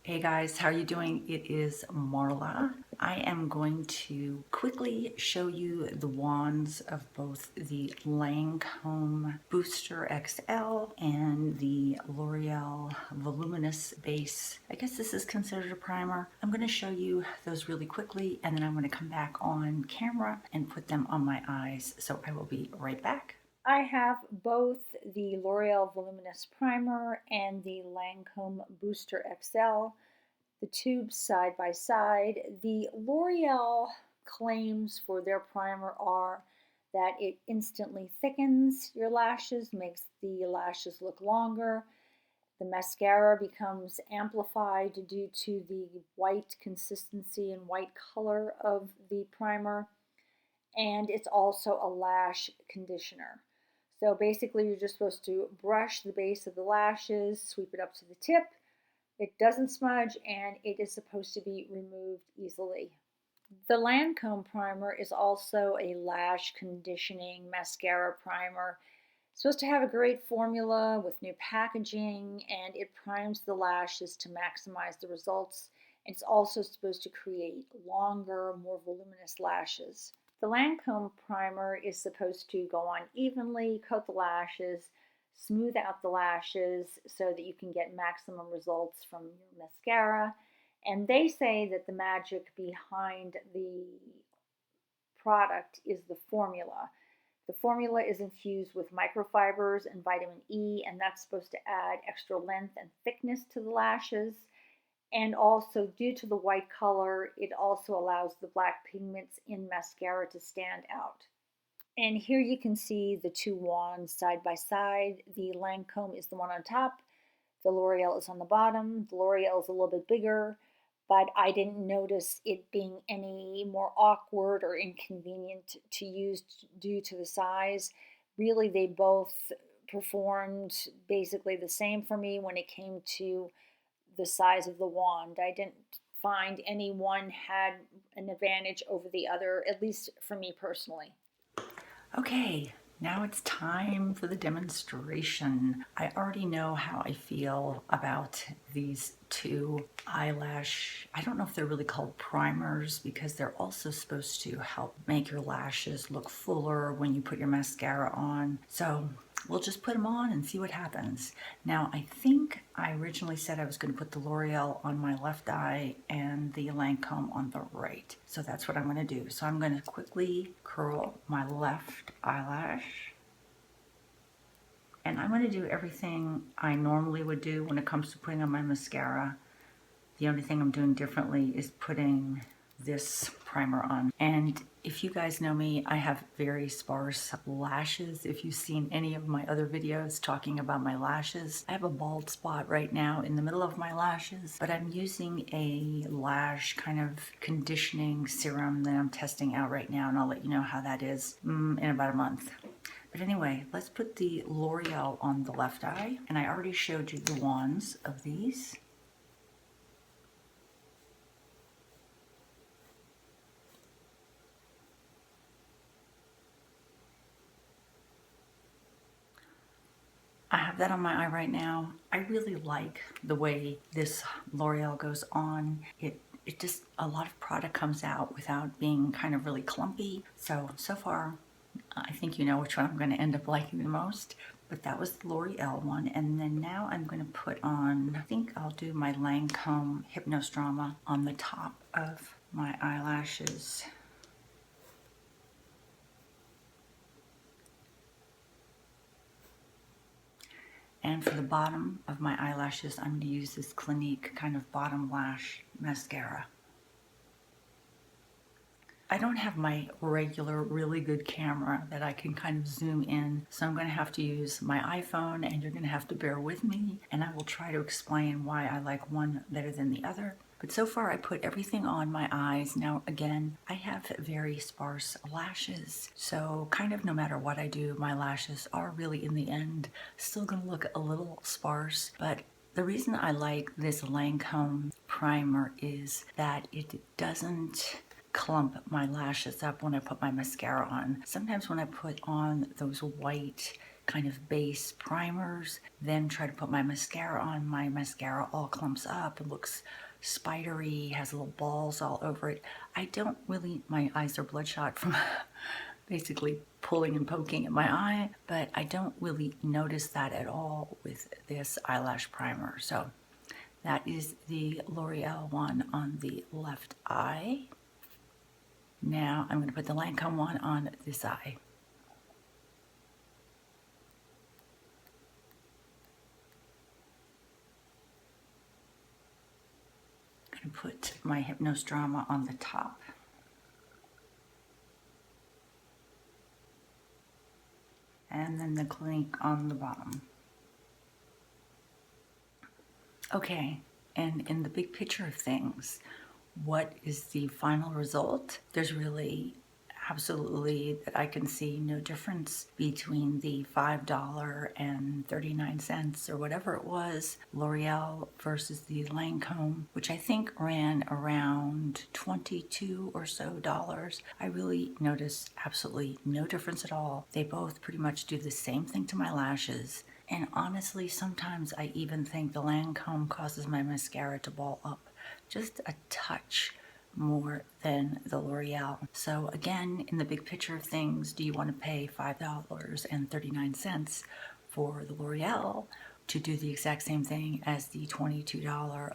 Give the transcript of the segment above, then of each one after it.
Hey guys, how are you doing? It is Marla. I am going to quickly show you the wands of both the Lancôme Booster XL and the L'Oreal Voluminous Base. I guess this is considered a primer. I'm going to show you those really quickly and then I'm going to come back on camera and put them on my eyes. So I will be right back. I have both the L'Oreal Voluminous Primer and the Lancôme Booster XL, the tubes side by side. The L'Oreal claims for their primer are that it instantly thickens your lashes, makes the lashes look longer. The mascara becomes amplified due to the white consistency and white color of the primer. And it's also a lash conditioner. So basically you're just supposed to brush the base of the lashes, sweep it up to the tip. It doesn't smudge and it is supposed to be removed easily. The Lancôme primer is also a lash conditioning mascara primer. It's supposed to have a great formula with new packaging and it primes the lashes to maximize the results. It's also supposed to create longer, more voluminous lashes. The Lancôme primer is supposed to go on evenly, coat the lashes, smooth out the lashes so that you can get maximum results from your mascara. And they say that the magic behind the product is the formula. The formula is infused with microfibers and vitamin E, and that's supposed to add extra length and thickness to the lashes. And also, due to the white color, it also allows the black pigments in mascara to stand out. And here you can see the two wands side by side. The Lancôme is the one on top. The L'Oreal is on the bottom. The L'Oreal is a little bit bigger, but I didn't notice it being any more awkward or inconvenient to use due to the size. Really, they both performed basically the same for me when it came to the size of the wand. I didn't find any one had an advantage over the other, at least for me personally. Okay, now it's time for the demonstration. I already know how I feel about these two eyelash, I don't know if they're really called primers because they're also supposed to help make your lashes look fuller when you put your mascara on. So we'll just put them on and see what happens. Now, I think I originally said I was going to put the L'Oreal on my left eye and the Lancôme on the right. So that's what I'm going to do. So I'm going to quickly curl my left eyelash. And I'm going to do everything I normally would do when it comes to putting on my mascara. The only thing I'm doing differently is putting this primer on. And if you guys know me, I have very sparse lashes. If you've seen any of my other videos talking about my lashes, I have a bald spot right now in the middle of my lashes, but I'm using a lash kind of conditioning serum that I'm testing out right now, and I'll let you know how that is in about a month. But anyway, let's put the L'Oreal on the left eye, and I already showed you the wands of these. I have that on my eye right now. I really like the way this L'Oreal goes on. It just, a lot of product comes out without being kind of really clumpy. So far, I think you know which one I'm going to end up liking the most. But that was the L'Oreal one. And then now I'm going to put on, I think I'll do my Lancôme Hypnose Drama on the top of my eyelashes. And for the bottom of my eyelashes, I'm going to use this Clinique kind of bottom lash mascara. I don't have my regular really good camera that I can kind of zoom in, so I'm going to have to use my iPhone, and you're going to have to bear with me, and I will try to explain why I like one better than the other. But so far I put everything on my eyes. Now again, I have very sparse lashes, so kind of no matter what I do, my lashes are really in the end still gonna look a little sparse. But the reason I like this Lancôme primer is that it doesn't clump my lashes up when I put my mascara on. Sometimes when I put on those white kind of base primers, then try to put my mascara on. My mascara all clumps up and looks spidery, has little balls all over it. I don't really, my eyes are bloodshot from basically pulling and poking at my eye, but I don't really notice that at all with this eyelash primer. So that is the L'Oreal one on the left eye. Now I'm going to put the LANCôME one on this eye. I'm going to put my Hypnose Drama on the top. And then the Clinique on the bottom. Okay, and in the big picture of things, what is the final result? There's really absolutely that I can see no difference between the $5.39 or whatever it was L'Oreal versus the LANCôME, which I think ran around $22 or so. I really notice absolutely no difference at all. They both pretty much do the same thing to my lashes. And honestly, sometimes I even think the LANCôME causes my mascara to ball up just a touch more than the L'Oreal. So again, in the big picture of things, do you want to pay $5.39 for the L'Oreal to do the exact same thing as the $22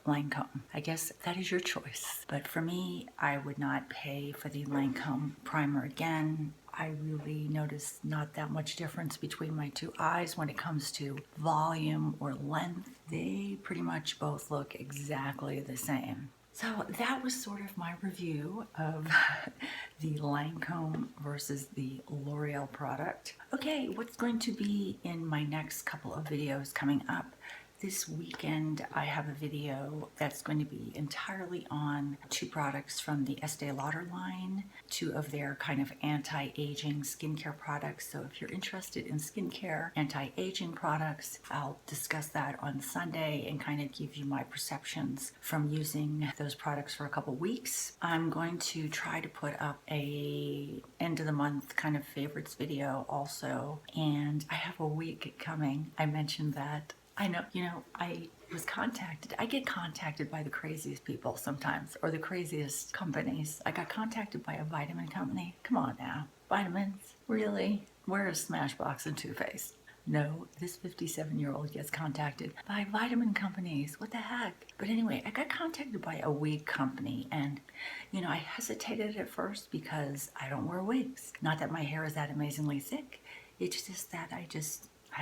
LANCôME? I guess that is your choice. But for me, I would not pay for the LANCôME primer again. I really notice not that much difference between my two eyes when it comes to volume or length. They pretty much both look exactly the same. So that was sort of my review of the LANCôME versus the L'Oreal product. Okay, what's going to be in my next couple of videos coming up? This weekend I have a video that's going to be entirely on two products from the Estee Lauder line, two of their kind of anti-aging skincare products. So if you're interested in skincare, anti-aging products, I'll discuss that on Sunday and kind of give you my perceptions from using those products for a couple weeks. I'm going to try to put up a end of the month kind of favorites video also, and I have a wig coming. I mentioned that. I know, I get contacted by the craziest people sometimes, or the craziest companies. I got contacted by a vitamin company. Come on now. Vitamins? Really? Where's Smashbox and Too Faced? No, this 57-year-old gets contacted by vitamin companies. What the heck? But anyway, I got contacted by a wig company, and I hesitated at first because I don't wear wigs. Not that my hair is that amazingly thick. It's just that I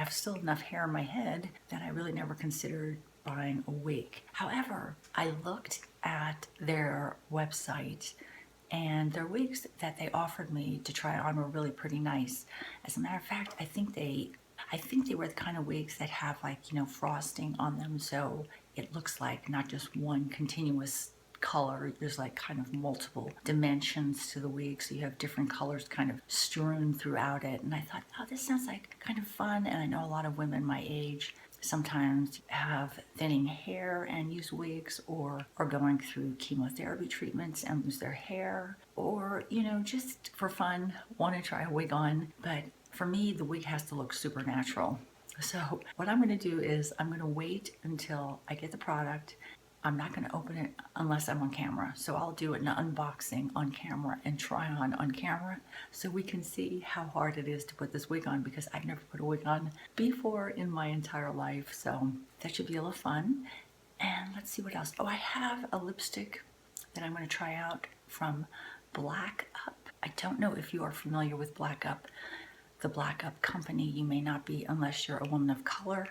have still enough hair in my head that I really never considered buying a wig. However, I looked at their website, and their wigs that they offered me to try on were really pretty nice. As a matter of fact, I think they were the kind of wigs that have frosting on them, so it looks like not just one continuous color. There's like kind of multiple dimensions to the wig, so you have different colors kind of strewn throughout it. And I thought, oh, this sounds like kind of fun. And I know a lot of women my age sometimes have thinning hair and use wigs, or are going through chemotherapy treatments and lose their hair, or just for fun want to try a wig on. But for me, the wig has to look super natural. So what I'm going to do is I'm going to wait until I get the product. I'm not going to open it unless I'm on camera. So I'll do an unboxing on camera and try on camera so we can see how hard it is to put this wig on, because I've never put a wig on before in my entire life. So that should be a little fun. And let's see what else. Oh, I have a lipstick that I'm going to try out from Black Up. I don't know if you are familiar with Black Up. The Black Up company, you may not be unless you're a woman of color.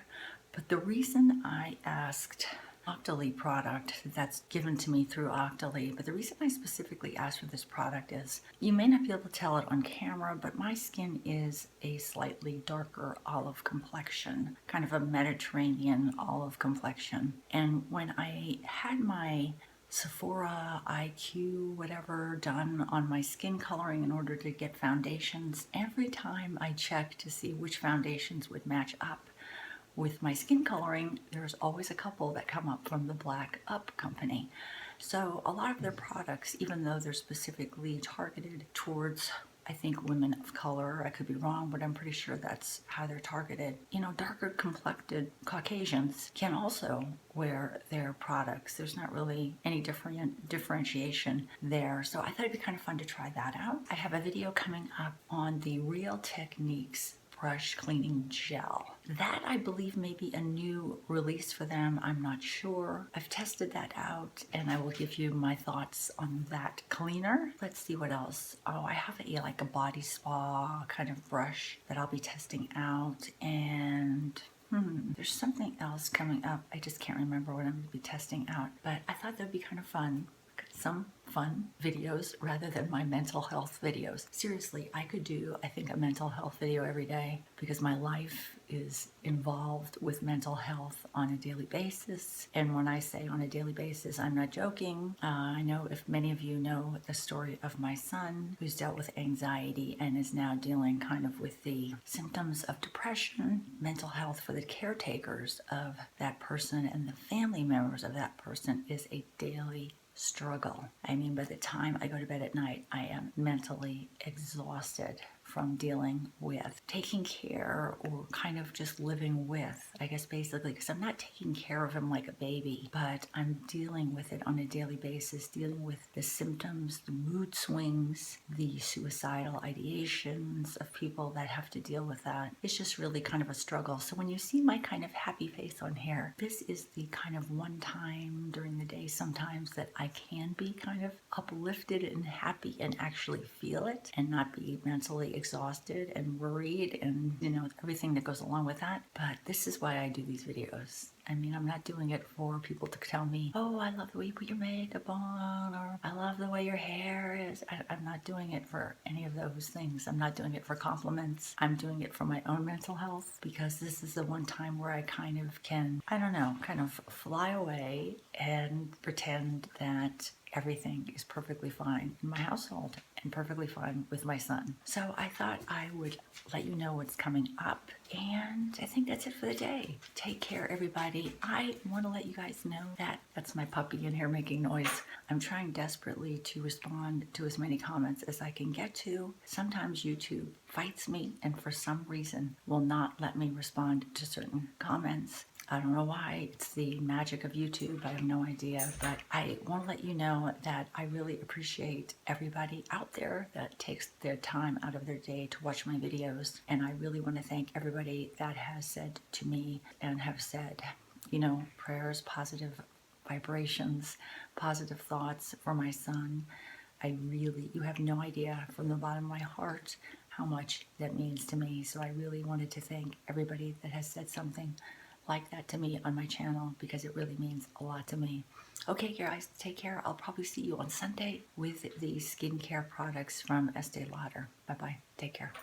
But the reason I asked Octoly product that's given to me through Octoly, but the reason I specifically asked for this product is, you may not be able to tell it on camera, but my skin is a slightly darker olive complexion, kind of a Mediterranean olive complexion. And when I had my Sephora IQ whatever done on my skin coloring in order to get foundations, every time I checked to see which foundations would match up with my skin coloring, there's always a couple that come up from the Black Up company. So a lot of their products, even though they're specifically targeted towards I think women of color. I could be wrong, but I'm pretty sure that's how they're targeted. You know, darker complected Caucasians can also wear their products. There's not really any differentiation there. So I thought it'd be kind of fun to try that out. I have a video coming up on the Real Techniques brush cleaning gel. That I believe may be a new release for them. I'm not sure. I've tested that out and I will give you my thoughts on that cleaner. Let's see what else. Oh, I have like a body spa kind of brush that I'll be testing out, and there's something else coming up. I just can't remember what I'm going to be testing out, but I thought that'd be kind of fun. Some fun videos rather than my mental health videos. Seriously, I could do, I think, a mental health video every day because my life is involved with mental health on a daily basis. And when I say on a daily basis, I'm not joking. I know if many of you know the story of my son who's dealt with anxiety and is now dealing kind of with the symptoms of depression. Mental health for the caretakers of that person and the family members of that person is a daily struggle. I mean, by the time I go to bed at night, I am mentally exhausted from dealing with taking care or kind of just living with, I guess basically, because I'm not taking care of him like a baby, but I'm dealing with it on a daily basis, dealing with the symptoms, the mood swings, the suicidal ideations of people that have to deal with that. It's just really kind of a struggle. So when you see my kind of happy face on here, this is the kind of one time during the day sometimes that I can be kind of uplifted and happy and actually feel it and not be mentally exhausted and worried and, you know, everything that goes along with that. But this is why I do these videos. I mean, I'm not doing it for people to tell me, oh, I love the way you put your makeup on, or I love the way your hair is. I'm not doing it for any of those things. I'm not doing it for compliments. I'm doing it for my own mental health because this is the one time where I kind of can, I don't know, kind of fly away and pretend that everything is perfectly fine in my household and perfectly fine with my son. So I thought I would let you know what's coming up, and I think that's it for the day. Take care, everybody. I want to let you guys know that that's my puppy in here making noise. I'm trying desperately to respond to as many comments as I can get to. Sometimes YouTube fights me and for some reason will not let me respond to certain comments. I don't know why. It's the magic of YouTube. I have no idea. But I want to let you know that I really appreciate everybody out there that takes their time out of their day to watch my videos. And I really want to thank everybody that has said to me and have said, you know, prayers, positive vibrations, positive thoughts for my son. You have no idea from the bottom of my heart how much that means to me. So I really wanted to thank everybody that has said something like that to me on my channel because it really means a lot to me. Okay, guys, take care. I'll probably see you on Sunday with the skincare products from Estee Lauder. Bye-bye. Take care.